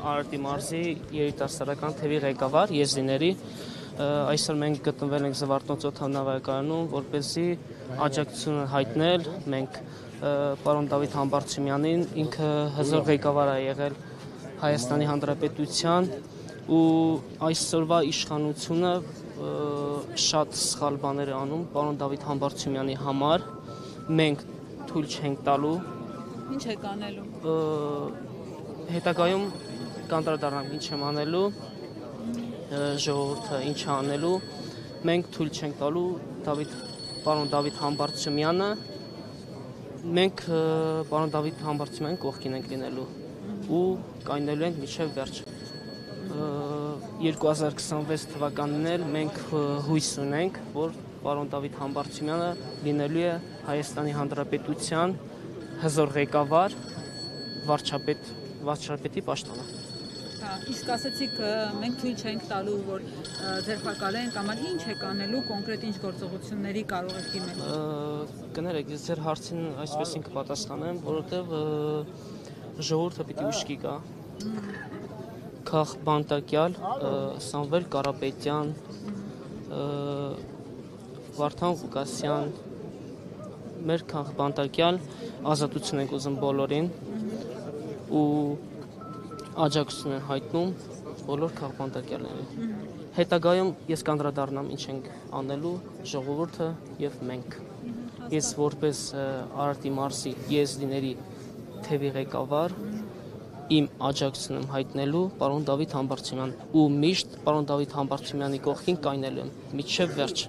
Արարատի մարզի երիտասարդական թևի ղեկավար եզրիների այսօր մենք գտնվել ենք Զվարթնոց օդանավակայանում, որպեսզի աջակցություն հայտնել մենք պարոն Դավիթ Համբարձումյանին, ինքը հզոր ղեկավար է եղել Հայաստանի Հանրապետության ու այսօրվա իշխանությունը շատ սխալ բաներ է անում պարոն Դավիթ Համբարձումյանի համար, մենք թույլ չենք տալու։ Ինչ եք անելու։ Հետագայում կանդրադառնամ ինչ եմ անելու, ժողովուրդը ինչ է անելու, մենք թույլ չենք տալու պարոն Դավիթ Համբարձումյանը, մենք պարոն Դավիթ Համբարձումյանի կողքին ենք լինելու ու կայնելու ենք մինչև վերջ։ 2026 թվականին էլ մենք հույս ունենք, որ պարոն Դավիթ Համբարձումյանը լինելու է Հայաստանի Հանրապետության հզոր ղեկավար, վարչապետի պաշտոնը։ Իսկ ասեցիք մենք թույլ չենք տալու, որ ձերբակալեն կամ ինչ եք անելու, կոնկրետ ինչ գործողությունների կարող եք դիմել։ Կներեք, ես ձեր հարցին այսպեսին կպատասխանեմ, որովհետև ժողովուրդը պիտի ուշքի գա։ Քաղ Բանտակյալ, Սամվել Կարապետյան, Վարդան Ղուկասյան, մեր քաղ Բանտակյալ ազատություն ենք ուզում բոլորին ու աջակցություն են հայտնում բոլոր քաղ Բանտակյալներին։ Հետագայում ես կանդրադառնամ ինչ ենք անելու ժողովուրդը եւ մենք։ Ես որպես Արարատի մարզի եզրիների թևի ղեկավար իմ աջակցություն եմ հայտնելու պարոն Դավիթ Համբարձումյան ու միշտ պարոն Դավիթ Համբարձումյանի կողքին կայնելու եմ մինչև վերջ։